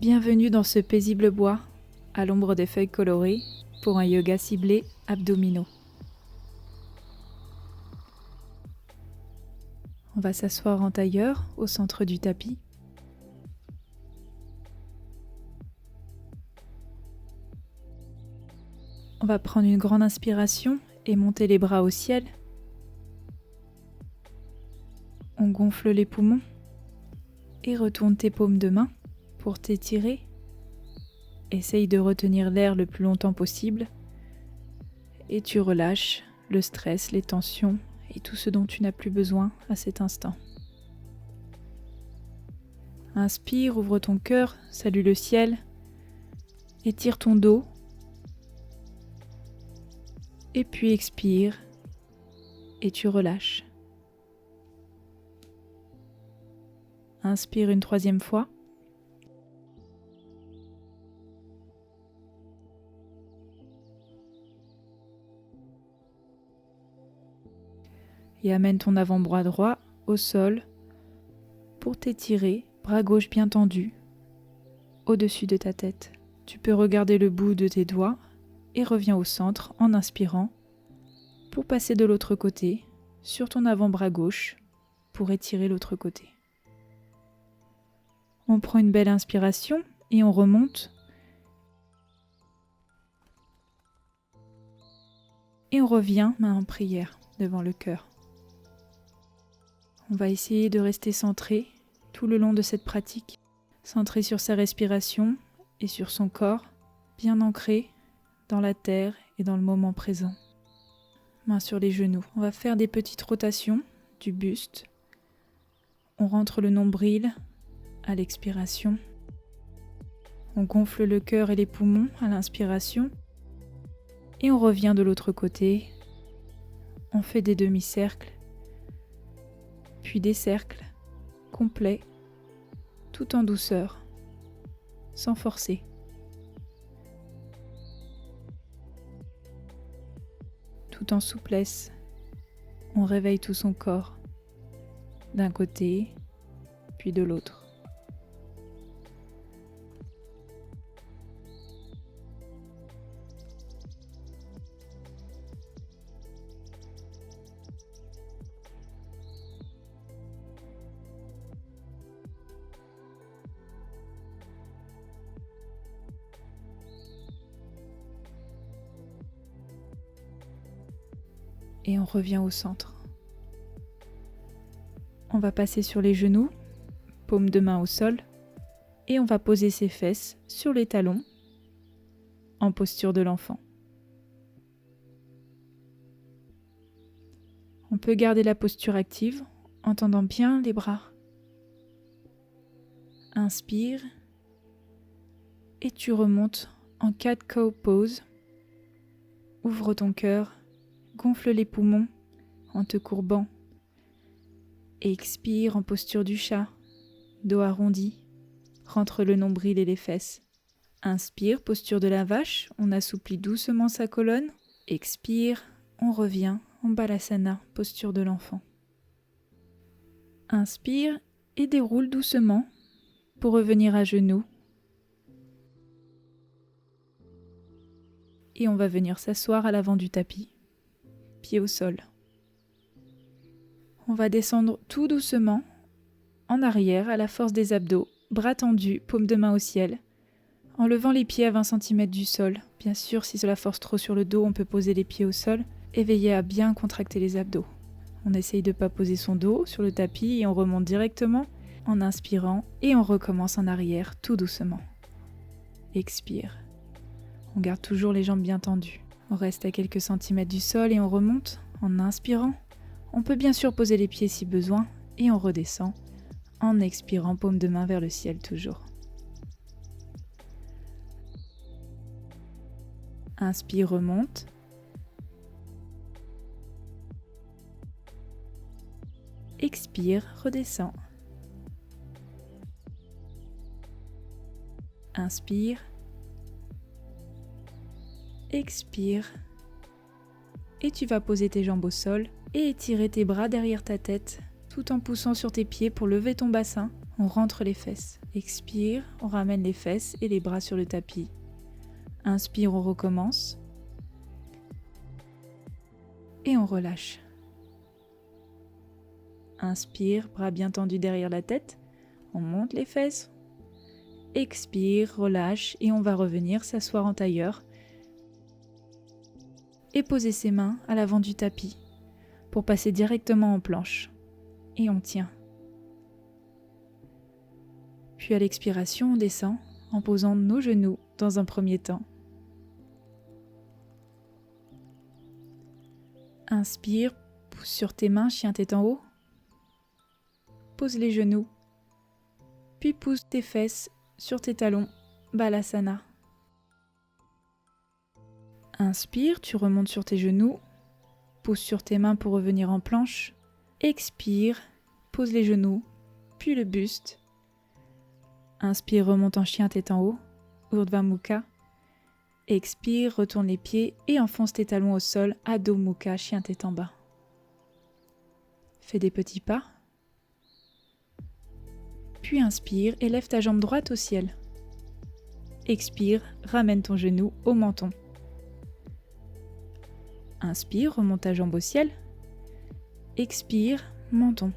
Bienvenue dans ce paisible bois, à l'ombre des feuilles colorées, pour un yoga ciblé abdominaux. On va s'asseoir en tailleur au centre du tapis. On va prendre une grande inspiration et monter les bras au ciel. On gonfle les poumons et retourne tes paumes de main pour t'étirer. Essaye de retenir l'air le plus longtemps possible et tu relâches le stress, les tensions et tout ce dont tu n'as plus besoin à cet instant. Inspire, ouvre ton cœur, salue le ciel, étire ton dos et puis expire et tu relâches. Inspire une troisième fois. Et amène ton avant-bras droit au sol pour t'étirer, bras gauche bien tendu, au-dessus de ta tête. Tu peux regarder le bout de tes doigts et reviens au centre en inspirant pour passer de l'autre côté sur ton avant-bras gauche pour étirer l'autre côté. On prend une belle inspiration et on remonte. Et on revient main en prière devant le cœur. On va essayer de rester centré tout le long de cette pratique, centré sur sa respiration et sur son corps, bien ancré dans la terre et dans le moment présent. Mains sur les genoux. On va faire des petites rotations du buste. On rentre le nombril à l'expiration. On gonfle le cœur et les poumons à l'inspiration. Et on revient de l'autre côté. On fait des demi-cercles. Puis des cercles complets, tout en douceur, sans forcer. Tout en souplesse, on réveille tout son corps, d'un côté, puis de l'autre. Et on revient au centre. On va passer sur les genoux, paume de main au sol, et on va poser ses fesses sur les talons, en posture de l'enfant. On peut garder la posture active en tendant bien les bras. Inspire, et tu remontes en cat cow pose. Ouvre ton cœur. Gonfle les poumons en te courbant et expire en posture du chat, dos arrondi, rentre le nombril et les fesses. Inspire, posture de la vache, on assouplit doucement sa colonne. Expire, on revient en balasana, posture de l'enfant. Inspire et déroule doucement pour revenir à genoux. Et on va venir s'asseoir à l'avant du tapis. Pied au sol. On va descendre tout doucement en arrière à la force des abdos, bras tendus, paume de main au ciel, en levant les pieds à 20 cm du sol. Bien sûr, si cela force trop sur le dos, on peut poser les pieds au sol et veiller à bien contracter les abdos. On essaye de ne pas poser son dos sur le tapis et on remonte directement en inspirant et on recommence en arrière tout doucement. Expire. On garde toujours les jambes bien tendues. On reste à quelques centimètres du sol et on remonte en inspirant. On peut bien sûr poser les pieds si besoin et on redescend en expirant, paume de main vers le ciel toujours. Inspire, remonte. Expire, redescends. Inspire. Expire. Et tu vas poser tes jambes au sol et étirer tes bras derrière ta tête tout en poussant sur tes pieds pour lever ton bassin. On rentre les fesses. Expire, on ramène les fesses et les bras sur le tapis. Inspire, on recommence. Et on relâche. Inspire, bras bien tendus derrière la tête. On monte les fesses. Expire, relâche et on va revenir s'asseoir en tailleur. Et poser ses mains à l'avant du tapis pour passer directement en planche. Et on tient. Puis à l'expiration, on descend en posant nos genoux dans un premier temps. Inspire, pousse sur tes mains, chien tête en haut. Pose les genoux. Puis pousse tes fesses sur tes talons, Balasana. Inspire, tu remontes sur tes genoux. Pousse sur tes mains pour revenir en planche. Expire, pose les genoux, puis le buste. Inspire, remonte en chien tête en haut, Urdhva Mukha. Expire, retourne les pieds et enfonce tes talons au sol, Adho Mukha, chien tête en bas. Fais des petits pas. Puis inspire et lève ta jambe droite au ciel. Expire, ramène ton genou au menton. Inspire, remonte ta jambe au ciel. Expire, menton.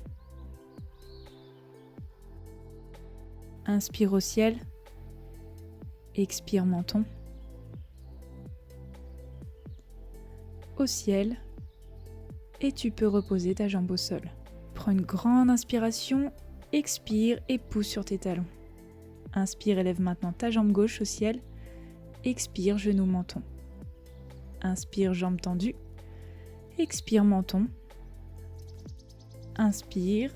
Inspire au ciel. Expire, menton. Au ciel. Et tu peux reposer ta jambe au sol. Prends une grande inspiration. Expire et pousse sur tes talons. Inspire, élève maintenant ta jambe gauche au ciel. Expire, genou, menton. Inspire, jambe tendue. Expire, menton. Inspire.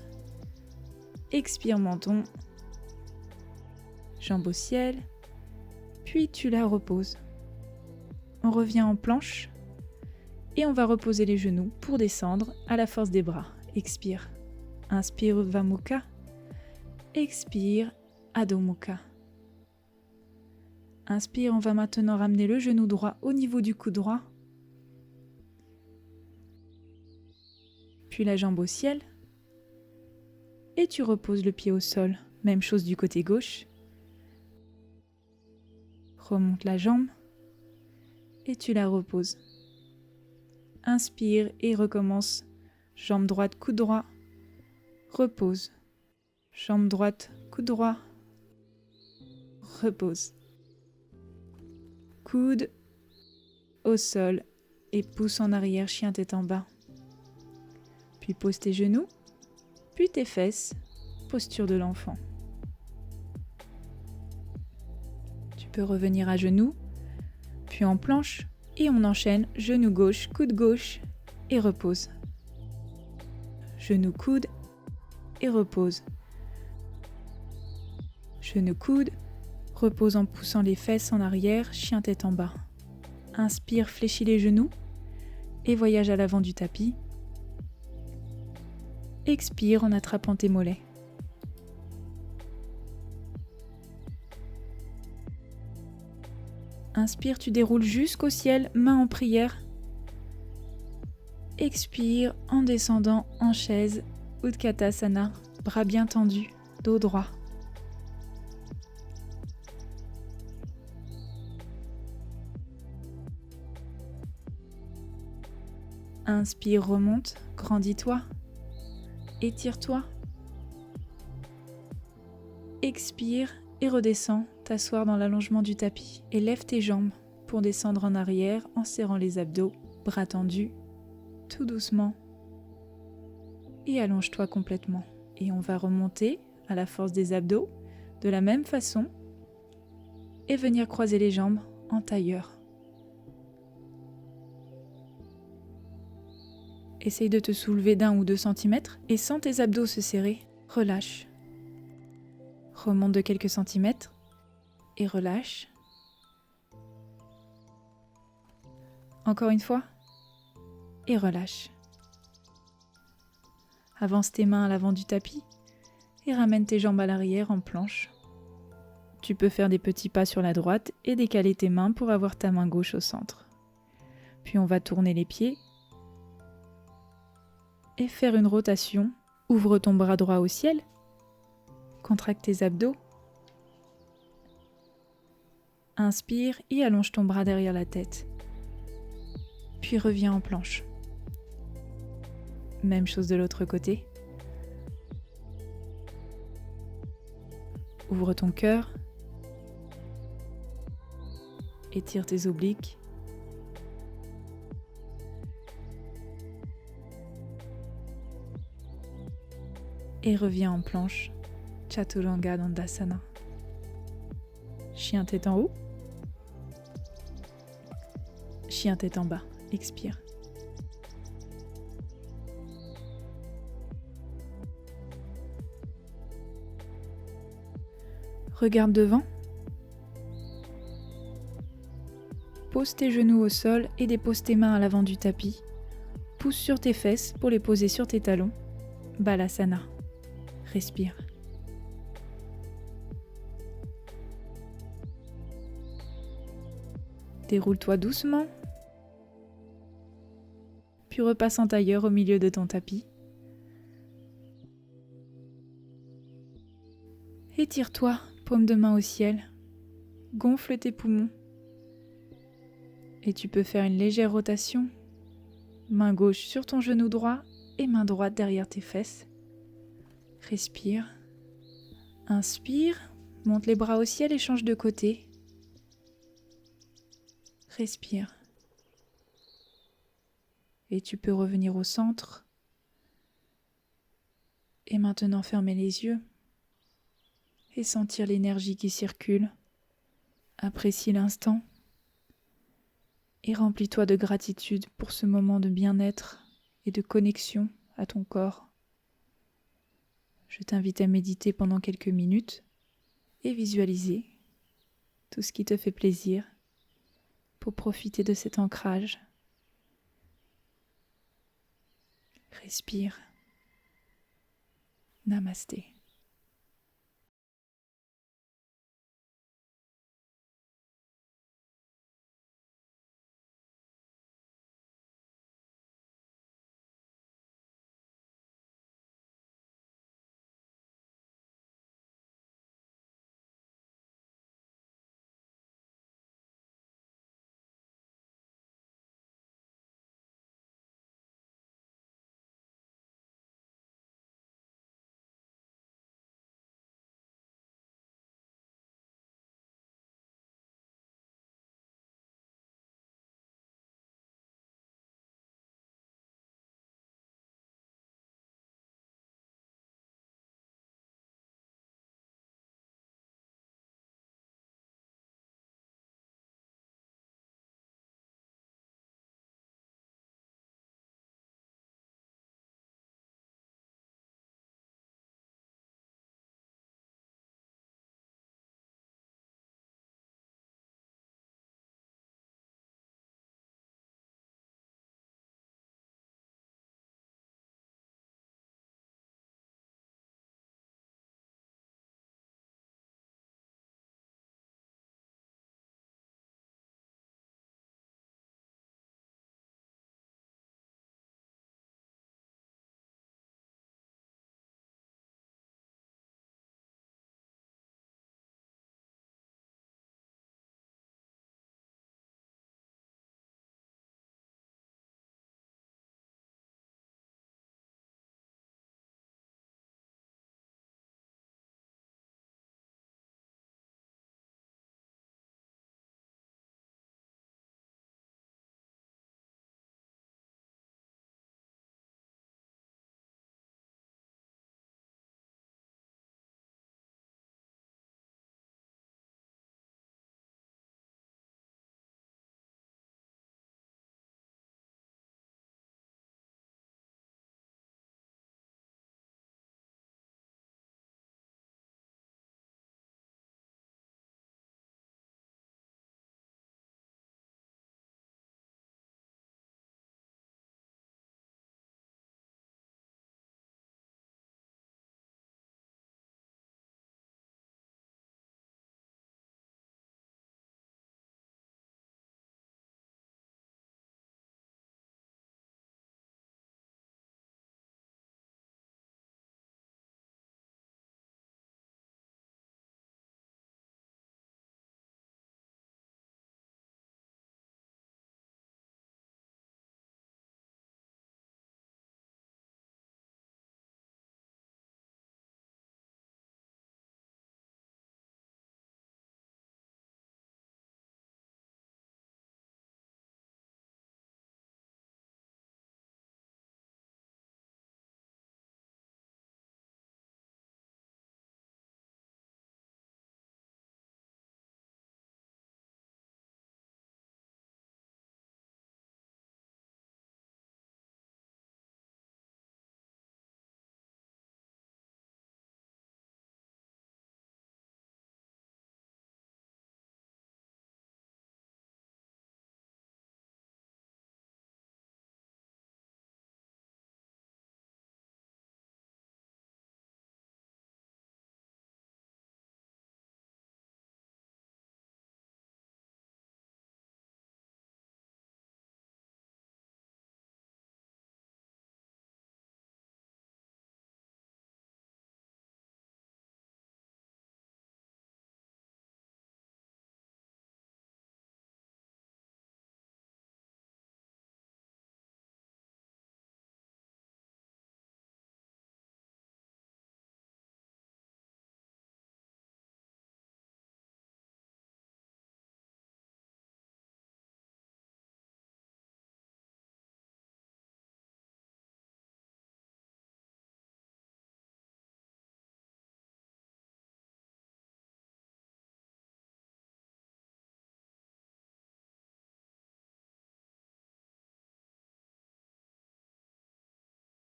Expire, menton. Jambe au ciel. Puis tu la reposes. On revient en planche. Et on va reposer les genoux pour descendre à la force des bras. Expire. Inspire, Urdhva Mukha. Expire, Adho Mukha. Inspire, on va maintenant ramener le genou droit au niveau du coude droit. Puis la jambe au ciel. Et tu reposes le pied au sol. Même chose du côté gauche. Remonte la jambe. Et tu la reposes. Inspire et recommence. Jambe droite, coude droit. Repose. Jambe droite, coude droit. Repose. Coude au sol et pousse en arrière, chien tête en bas. Puis pose tes genoux, puis tes fesses, posture de l'enfant. Tu peux revenir à genoux, puis en planche, et on enchaîne genou gauche, coude gauche, et repose. Genou coude, et repose. Genou coude, repose en poussant les fesses en arrière, chien tête en bas. Inspire, fléchis les genoux, et voyage à l'avant du tapis. Expire en attrapant tes mollets. Inspire, tu déroules jusqu'au ciel, main en prière. Expire en descendant en chaise, Utkatasana, bras bien tendus, dos droit. Inspire, remonte, grandis-toi, étire-toi. Expire et redescends, t'asseoir dans l'allongement du tapis et lève tes jambes pour descendre en arrière en serrant les abdos, bras tendus, tout doucement. Et allonge-toi complètement. Et on va remonter à la force des abdos de la même façon et venir croiser les jambes en tailleur. Essaye de te soulever d'1 ou 2 cm et sens tes abdos se serrer, relâche. Remonte de quelques centimètres et relâche. Encore une fois. Et relâche. Avance tes mains à l'avant du tapis et ramène tes jambes à l'arrière en planche. Tu peux faire des petits pas sur la droite et décaler tes mains pour avoir ta main gauche au centre. Puis on va tourner les pieds et faire une rotation. Ouvre ton bras droit au ciel. Contracte tes abdos. Inspire et allonge ton bras derrière la tête. Puis reviens en planche. Même chose de l'autre côté. Ouvre ton cœur. Étire tes obliques. Et reviens en planche. Chaturanga Dandasana. Chien tête en haut. Chien tête en bas. Expire. Regarde devant. Pose tes genoux au sol et dépose tes mains à l'avant du tapis. Pousse sur tes fesses pour les poser sur tes talons. Balasana. Respire. Déroule-toi doucement. Puis repasse en tailleur au milieu de ton tapis. Étire-toi, paume de main au ciel. Gonfle tes poumons. Et tu peux faire une légère rotation. Main gauche sur ton genou droit et main droite derrière tes fesses. Respire. Inspire, monte les bras au ciel et change de côté. Respire. Et tu peux revenir au centre. Et maintenant fermer les yeux et sentir l'énergie qui circule. Apprécie l'instant et remplis-toi de gratitude pour ce moment de bien-être et de connexion à ton corps. Je t'invite à méditer pendant quelques minutes et visualiser tout ce qui te fait plaisir pour profiter de cet ancrage. Respire. Namasté.